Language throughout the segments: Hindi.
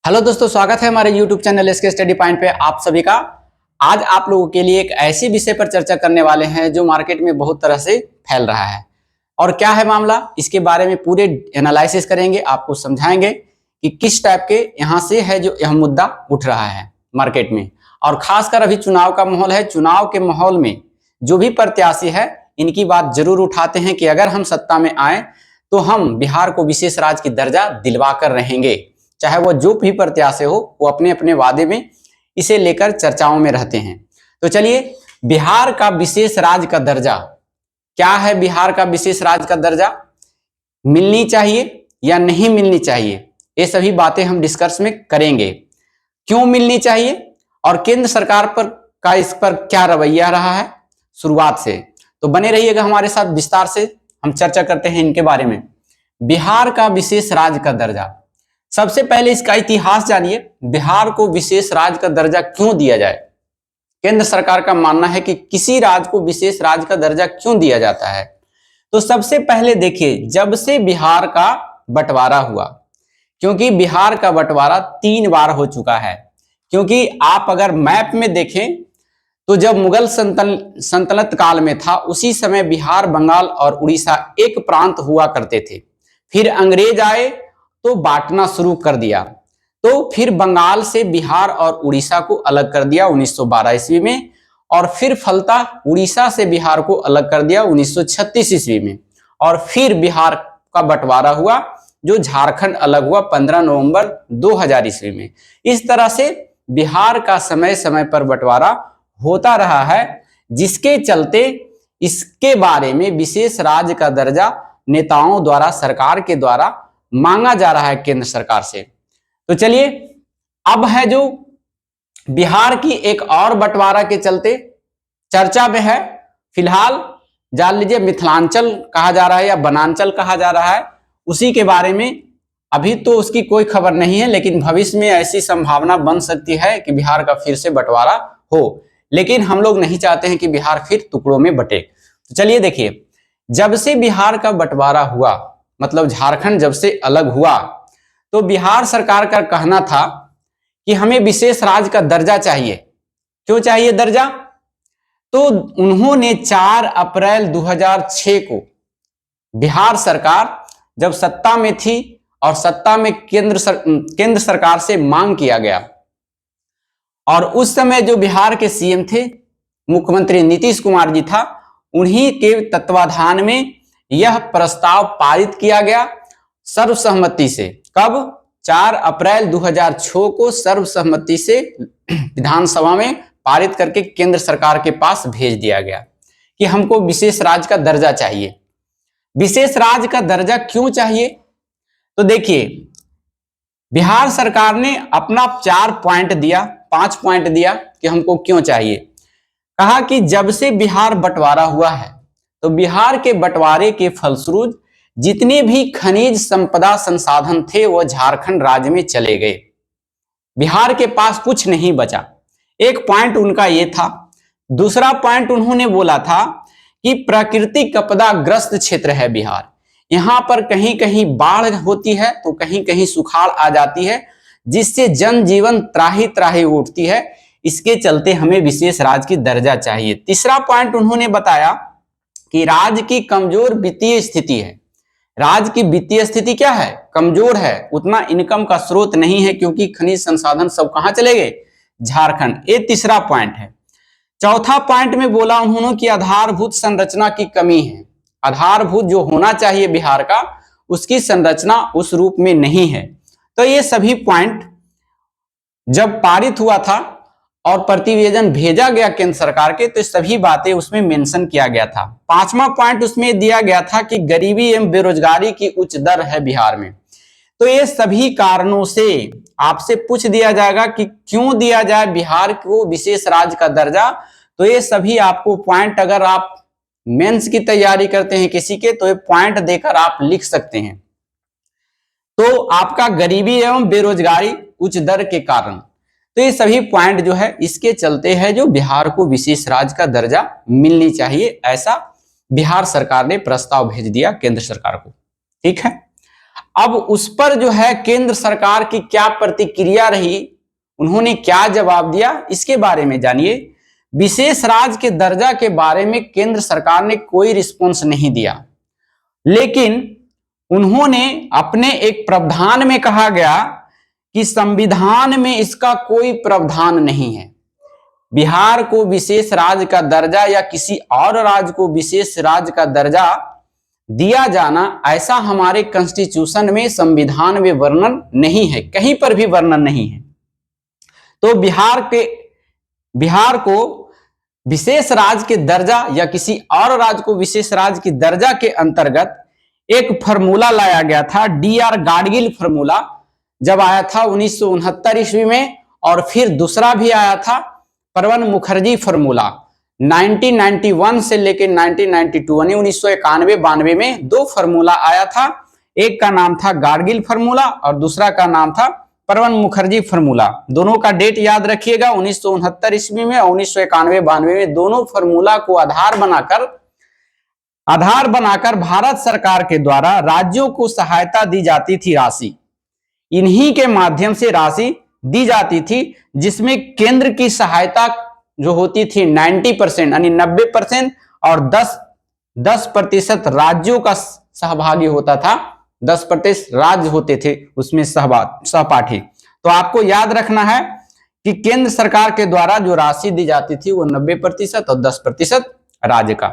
हेलो दोस्तों, स्वागत है हमारे YouTube channel SK study point पे आप सभी का। आज आप लोगों के लिए एक ऐसी विषय पर चर्चा करने वाले हैं जो मार्केट में बहुत तरह से फैल रहा है। और क्या है मामला, इसके बारे में पूरे एनालिसिस करेंगे, आपको समझाएंगे कि किस टाइप के यहाँ से है जो यह मुद्दा उठ रहा है मार्केट में। और खासकर अभी चुनाव का माहौल है, चुनाव के माहौल में जो भी प्रत्याशी है इनकी बात जरूर उठाते हैं कि अगर हम सत्ता में आए तो हम बिहार को विशेष राज्य की दर्जा दिलवा कर रहेंगे। चाहे वो जो भी प्रत्याशी हो, वो अपने अपने वादे में इसे लेकर चर्चाओं में रहते हैं। तो चलिए, बिहार का विशेष राज्य का दर्जा क्या है? बिहार का विशेष राज्य का दर्जा मिलनी चाहिए या नहीं मिलनी चाहिए, ये सभी बातें हम डिस्कस में करेंगे। क्यों मिलनी चाहिए और केंद्र सरकार का इस पर क्या रवैया रहा है शुरुआत से। तो बने रहिएगा हमारे साथ, विस्तार से हम चर्चा करते हैं इनके बारे में। बिहार का विशेष राज्य का दर्जा, सबसे पहले इसका इतिहास जानिए। बिहार को विशेष राज्य का दर्जा क्यों दिया जाए? केंद्र सरकार का मानना है कि किसी राज्य को विशेष राज्य का दर्जा क्यों दिया जाता है। तो सबसे पहले देखिए, जब से बिहार का बंटवारा हुआ, क्योंकि बिहार का बंटवारा 3 बार हो चुका है। क्योंकि आप अगर मैप में देखें तो जब मुगल सल्तनत काल में था, उसी समय बिहार, बंगाल और उड़ीसा एक प्रांत हुआ करते थे। फिर अंग्रेज आए तो बांटना शुरू कर दिया, तो फिर बंगाल से बिहार और उड़ीसा को अलग कर दिया 1912 ईस्वी में, और फिर फलता उड़ीसा से बिहार को अलग कर दिया 1936 ईस्वी में, और फिर बिहार का बंटवारा हुआ, जो झारखंड अलग हुआ 15 नवंबर 2000 ईस्वी में। इस तरह से बिहार का समय समय पर बंटवारा होता रहा है, जिसके चलते इसके बारे में विशेष राज्य का दर्जा नेताओं द्वारा, सरकार के द्वारा मांगा जा रहा है केंद्र सरकार से। तो चलिए, अब है जो बिहार की एक और बंटवारा के चलते चर्चा में है। फिलहाल जान लीजिए, मिथिलांचल कहा जा रहा है या बनांचल कहा जा रहा है, उसी के बारे में अभी तो उसकी कोई खबर नहीं है, लेकिन भविष्य में ऐसी संभावना बन सकती है कि बिहार का फिर से बंटवारा हो। लेकिन हम लोग नहीं चाहते हैं कि बिहार फिर टुकड़ों में बटे। तो चलिए देखिए, जब से बिहार का बंटवारा हुआ, मतलब झारखंड जब से अलग हुआ, तो बिहार सरकार का कहना था कि हमें विशेष राज्य का दर्जा चाहिए। क्यों चाहिए दर्जा? तो उन्होंने 4 अप्रैल 2006 को, बिहार सरकार जब सत्ता में थी और सत्ता में केंद्र सरकार से मांग किया गया, और उस समय जो बिहार के सीएम थे, मुख्यमंत्री नीतीश कुमार जी था, उन्हीं के तत्वाधान में यह प्रस्ताव पारित किया गया सर्वसम्मति से। कब? 4 अप्रैल 2006 को सर्वसम्मति से विधानसभा में पारित करके केंद्र सरकार के पास भेज दिया गया कि हमको विशेष राज्य का दर्जा चाहिए। विशेष राज्य का दर्जा क्यों चाहिए? तो देखिए, बिहार सरकार ने अपना 4 पॉइंट दिया, 5 पॉइंट दिया कि हमको क्यों चाहिए। कहा कि जब से बिहार बंटवारा हुआ है, तो बिहार के बंटवारे के फलस्वरूप जितने भी खनिज संपदा संसाधन थे वो झारखंड राज्य में चले गए। बिहार के पास कुछ नहीं बचा। एक पॉइंट उनका ये था। दूसरा पॉइंट उन्होंने बोला था कि प्राकृतिक आपदाग्रस्त क्षेत्र है बिहार, यहां पर कहीं कहीं बाढ़ होती है तो कहीं कहीं सुखाड़ आ जाती है, जिससे जनजीवन त्राही त्राही उठती है। इसके चलते हमें विशेष राज्य की दर्जा चाहिए। तीसरा पॉइंट उन्होंने बताया कि राज्य की कमजोर वित्तीय स्थिति है। राज्य की वित्तीय स्थिति क्या है? कमजोर है, उतना इनकम का स्रोत नहीं है, क्योंकि खनिज संसाधन सब कहां चले गए? झारखंड। ये तीसरा पॉइंट है। चौथा पॉइंट में बोला उन्होंने कि आधारभूत संरचना की कमी है। आधारभूत जो होना चाहिए बिहार का, उसकी संरचना उस रूप में नहीं है। तो ये सभी पॉइंट जब पारित हुआ था और प्रतिवेदन भेजा गया केंद्र सरकार के, तो सभी बातें उसमें मेंशन किया गया था। 5वां पॉइंट उसमें दिया गया था कि गरीबी एवं बेरोजगारी की उच्च दर है बिहार में। तो ये सभी कारणों से आपसे पूछ दिया जाएगा कि क्यों दिया जाए बिहार को विशेष राज्य का दर्जा। तो ये सभी आपको पॉइंट, अगर आप मेंस की तैयारी करते हैं किसी के, तो ये पॉइंट देकर आप लिख सकते हैं। तो आपका गरीबी एवं बेरोजगारी उच्च दर के कारण, तो ये सभी पॉइंट जो है इसके चलते हैं जो बिहार को विशेष राज्य का दर्जा मिलनी चाहिए, ऐसा बिहार सरकार ने प्रस्ताव भेज दिया केंद्र सरकार को। ठीक है, अब उस पर जो है केंद्र सरकार की क्या प्रतिक्रिया रही, उन्होंने क्या जवाब दिया, इसके बारे में जानिए। विशेष राज्य के दर्जा के बारे में केंद्र सरकार ने कोई रिस्पॉन्स नहीं दिया, लेकिन उन्होंने अपने एक प्रावधान में कहा गया कि संविधान में इसका कोई प्रावधान नहीं है। बिहार को विशेष राज्य का दर्जा या किसी और राज्य को विशेष राज्य का दर्जा दिया जाना, ऐसा हमारे कॉन्स्टिट्यूशन में, संविधान में वर्णन नहीं है, कहीं पर भी वर्णन नहीं है। तो बिहार को विशेष राज्य के दर्जा या किसी और राज्य को विशेष राज्य की दर्जा के अंतर्गत एक फार्मूला लाया गया था, DR गाडगिल फार्मूला, जब आया था 1969 ईस्वी में, और फिर दूसरा भी आया था प्रणब मुखर्जी फार्मूला 1991 से लेकर 1992 यानी 1991-92 में दो फार्मूला आया था। एक का नाम था गाडगिल फार्मूला और दूसरा का नाम था प्रणब मुखर्जी फार्मूला। दोनों का डेट याद रखिएगा, 1969 ईस्वी में और 1991-92 में। दोनों फार्मूला को आधार बनाकर भारत सरकार के द्वारा राज्यों को सहायता दी जाती थी, राशि इन्हीं के माध्यम से राशि दी जाती थी, जिसमें केंद्र की सहायता जो होती थी 90% यानी 90% और 10% राज्यों का सहभागी होता था, 10% राज्य होते थे उसमें सहपाठी। तो आपको याद रखना है कि केंद्र सरकार के द्वारा जो राशि दी जाती थी वो 90% और 10% राज्य का।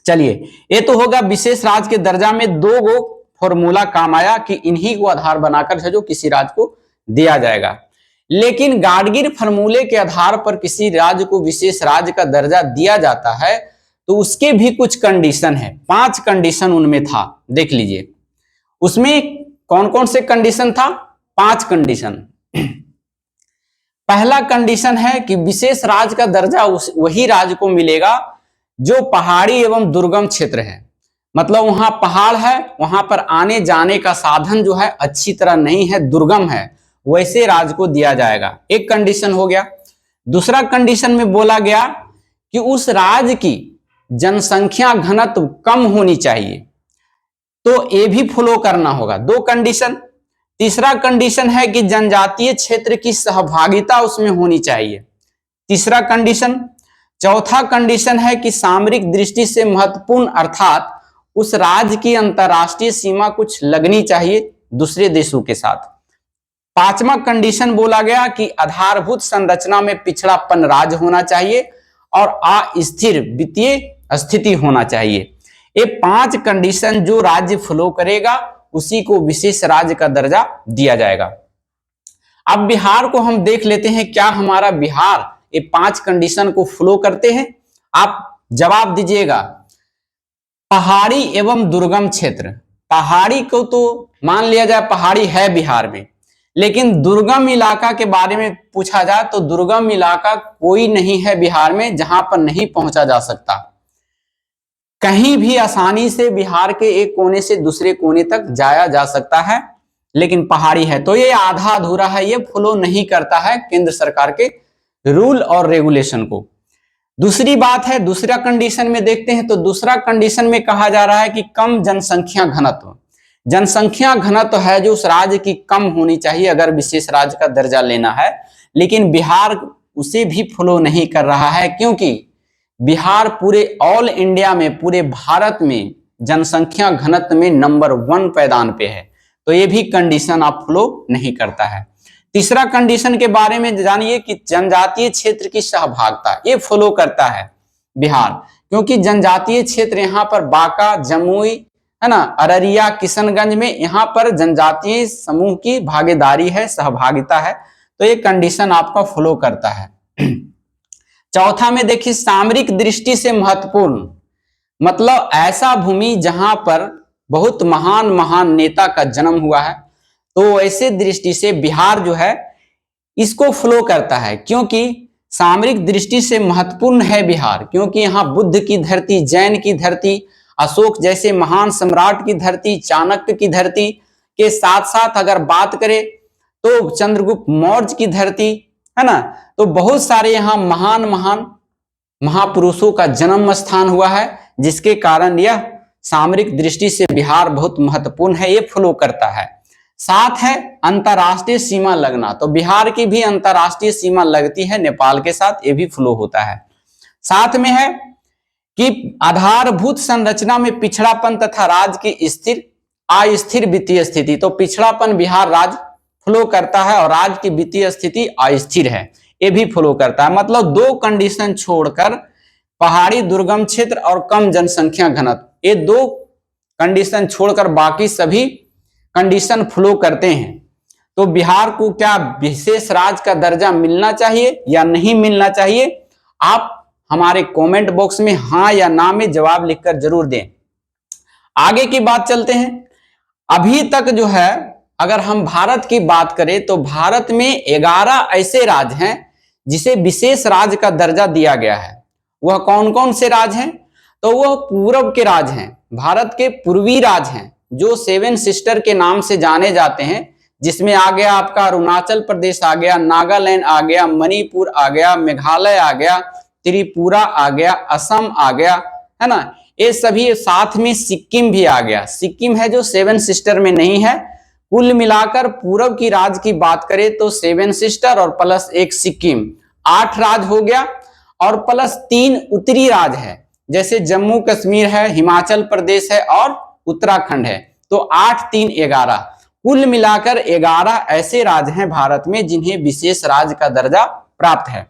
चलिए, ये तो होगा विशेष राज्य के दर्जा में दो गो फॉर्मूला काम आया कि इन्हीं को आधार बनाकर जो किसी राज्य को दिया जाएगा। लेकिन गाडगिल फार्मूले के आधार पर किसी राज्य को विशेष राज्य का दर्जा दिया जाता है तो उसके भी कुछ कंडीशन है, 5 कंडीशन उनमें था, देख लीजिए। उसमें कौन कौन से कंडीशन था? 5 कंडीशन। पहला कंडीशन है कि विशेष राज्य का दर्जा वही राज्य को मिलेगा जो पहाड़ी एवं दुर्गम क्षेत्र है, मतलब वहां पहाड़ है, वहां पर आने जाने का साधन जो है अच्छी तरह नहीं है, दुर्गम है, वैसे राज्य को दिया जाएगा। एक कंडीशन हो गया। दूसरा कंडीशन में बोला गया कि उस राज्य की जनसंख्या घनत्व कम होनी चाहिए, तो ये भी फॉलो करना होगा, 2 कंडीशन। तीसरा कंडीशन है कि जनजातीय क्षेत्र की सहभागिता उसमें होनी चाहिए, तीसरा कंडीशन। चौथा कंडीशन है कि सामरिक दृष्टि से महत्वपूर्ण, अर्थात उस राज्य की अंतरराष्ट्रीय सीमा कुछ लगनी चाहिए दूसरे देशों के साथ। 5वां कंडीशन बोला गया कि आधारभूत संरचना में पिछड़ापन राज्य होना चाहिए और अस्थिर वित्तीय स्थिति होना चाहिए। ये 5 कंडीशन जो राज्य फॉलो करेगा उसी को विशेष राज्य का दर्जा दिया जाएगा। अब बिहार को हम देख लेते हैं, क्या हमारा बिहार ये 5 कंडीशन को फॉलो करते हैं? आप जवाब दीजिएगा। पहाड़ी एवं दुर्गम क्षेत्र, पहाड़ी को तो मान लिया जाए पहाड़ी है बिहार में, लेकिन दुर्गम इलाका के बारे में पूछा जाए तो दुर्गम इलाका कोई नहीं है बिहार में जहां पर नहीं पहुंचा जा सकता। कहीं भी आसानी से बिहार के एक कोने से दूसरे कोने तक जाया जा सकता है, लेकिन पहाड़ी है तो ये आधा अधूरा है, ये फॉलो नहीं करता है केंद्र सरकार के रूल और रेगुलेशन को। दूसरी बात है, दूसरा कंडीशन में देखते हैं तो दूसरा कंडीशन में कहा जा रहा है कि कम जनसंख्या घनत्व। जनसंख्या घनत्व है जो उस राज्य की कम होनी चाहिए अगर विशेष राज्य का दर्जा लेना है, लेकिन बिहार उसे भी फॉलो नहीं कर रहा है, क्योंकि बिहार पूरे ऑल इंडिया में, पूरे भारत में जनसंख्या घनत्व में नंबर 1 पैदान पे है, तो ये भी कंडीशन आप फॉलो नहीं करता है। तीसरा कंडीशन के बारे में जानिए कि जनजातीय क्षेत्र की सहभागिता, ये फॉलो करता है बिहार, क्योंकि जनजातीय क्षेत्र यहाँ पर बांका, जमुई है ना, अररिया, किशनगंज में यहाँ पर जनजातीय समूह की भागीदारी है, सहभागिता है, तो ये कंडीशन आपका फॉलो करता है। चौथा में देखिए, सामरिक दृष्टि से महत्वपूर्ण, मतलब ऐसा भूमि जहां पर बहुत महान नेता का जन्म हुआ है, तो ऐसे दृष्टि से बिहार जो है इसको फॉलो करता है, क्योंकि सामरिक दृष्टि से महत्वपूर्ण है बिहार, क्योंकि यहाँ बुद्ध की धरती, जैन की धरती, अशोक जैसे महान सम्राट की धरती, चाणक्य की धरती के साथ साथ अगर बात करें तो चंद्रगुप्त मौर्य की धरती है ना, तो बहुत सारे यहाँ महान महापुरुषों का जन्म स्थान हुआ है, जिसके कारण यह सामरिक दृष्टि से बिहार बहुत महत्वपूर्ण है, ये फ्लो करता है। साथ है अंतरराष्ट्रीय सीमा लगना, तो बिहार की भी अंतरराष्ट्रीय सीमा लगती है नेपाल के साथ, ये भी फ्लो होता है। साथ में है कि आधारभूत संरचना में पिछड़ापन तथा राज्य की स्थिर अस्थिर वित्तीय स्थिति, तो पिछड़ापन बिहार राज्य फ्लो करता है और राज्य की वित्तीय स्थिति अस्थिर है, ये भी फ्लो करता है। मतलब दो कंडीशन छोड़कर, पहाड़ी दुर्गम क्षेत्र और कम जनसंख्या घनत्व, ये दो कंडीशन छोड़कर बाकी सभी कंडीशन फ्लो करते हैं। तो बिहार को क्या विशेष राज्य का दर्जा मिलना चाहिए या नहीं मिलना चाहिए? आप हमारे कमेंट बॉक्स में हाँ या ना में जवाब लिखकर जरूर दें। आगे की बात चलते हैं। अभी तक जो है, अगर हम भारत की बात करें तो भारत में 11 ऐसे राज्य हैं जिसे विशेष राज्य का दर्जा दिया गया है। वह कौन कौन से राज्य हैं? तो वह पूर्व के राज्य हैं, भारत के पूर्वी राज्य हैं जो 7 सिस्टर के नाम से जाने जाते हैं, जिसमें आ गया आपका अरुणाचल प्रदेश आ गया, नागालैंड आ गया, मणिपुर आ गया, मेघालय आ गया, त्रिपुरा आ गया, असम आ गया, है ना। ये सभी, साथ में सिक्किम भी आ गया। सिक्किम है जो 7 सिस्टर में नहीं है। कुल मिलाकर पूर्व की राज्य की बात करें तो 7 सिस्टर और प्लस 1 सिक्किम, 8 राज्य हो गया, और प्लस 3 उत्तरी राज्य है, जैसे जम्मू कश्मीर है, हिमाचल प्रदेश है और उत्तराखंड है। तो 8 3 11, कुल मिलाकर 11 ऐसे राज्य हैं भारत में जिन्हें विशेष राज्य का दर्जा प्राप्त है।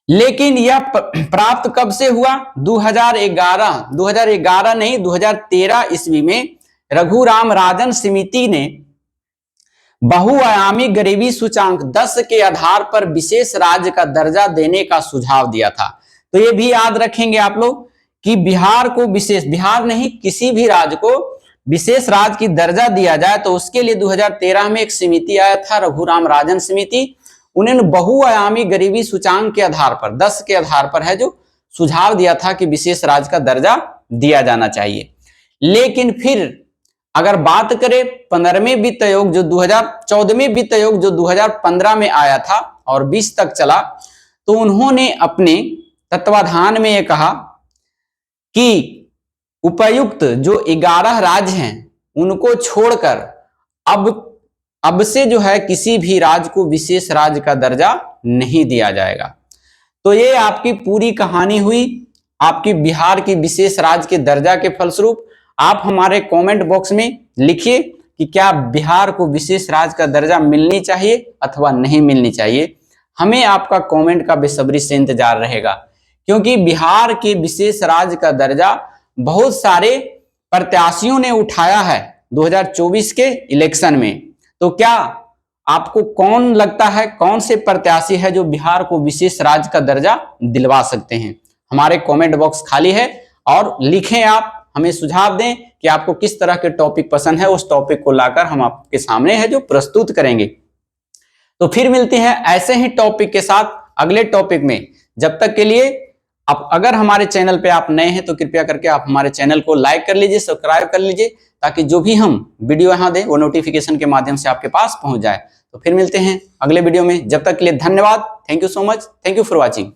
लेकिन यह प्राप्त कब से हुआ? 2011 नहीं, 2013 ईस्वी में रघुराम राजन समिति ने बहुआयामी गरीबी सूचांक 10 के आधार पर विशेष राज्य का दर्जा देने का सुझाव दिया था। तो ये भी याद रखेंगे आप लोग कि बिहार को विशेष, बिहार नहीं किसी भी राज्य को विशेष राज्य की दर्जा दिया जाए तो उसके लिए 2013 में एक समिति आया था, रघुराम राजन समिति। उन्होंने बहुआयामी गरीबी सूचांक के आधार पर, 10 के आधार पर है, जो सुझाव दिया था कि विशेष राज्य का दर्जा दिया जाना चाहिए। लेकिन फिर अगर बात करें 15वें वित्त आयोग जो 14वें वित्त आयोग जो 2015 में आया था और 20 तक चला, तो उन्होंने अपने तत्वाधान में यह कहा कि उपर्युक्त जो 11 राज्य हैं उनको छोड़कर अब से जो है किसी भी राज्य को विशेष राज्य का दर्जा नहीं दिया जाएगा। तो ये आपकी पूरी कहानी हुई आपकी बिहार की विशेष राज्य के दर्जा के फलस्वरूप। आप हमारे कमेंट बॉक्स में लिखिए कि क्या बिहार को विशेष राज्य का दर्जा मिलनी चाहिए अथवा नहीं मिलनी चाहिए। हमें आपका कमेंट का बेसब्री से इंतजार रहेगा, क्योंकि बिहार के विशेष राज्य का दर्जा बहुत सारे प्रत्याशियों ने उठाया है 2024 के इलेक्शन में। तो क्या आपको कौन लगता है, कौन से प्रत्याशी है जो बिहार को विशेष राज्य का दर्जा दिलवा सकते हैं? हमारे कमेंट बॉक्स खाली है और लिखें, आप हमें सुझाव दें कि आपको किस तरह के टॉपिक पसंद है, उस टॉपिक को लाकर हम आपके सामने है जो प्रस्तुत करेंगे। तो फिर मिलते हैं ऐसे ही टॉपिक के साथ अगले टॉपिक में। जब तक के लिए आप अगर हमारे चैनल पे आप नए हैं तो कृपया करके आप हमारे चैनल को लाइक कर लीजिए, सब्सक्राइब कर लीजिए, ताकि जो भी हम वीडियो यहाँ दें वो नोटिफिकेशन के माध्यम से आपके पास पहुंच जाए। तो फिर मिलते हैं अगले वीडियो में। जब तक के लिए धन्यवाद। Thank you so much. Thank you for watching.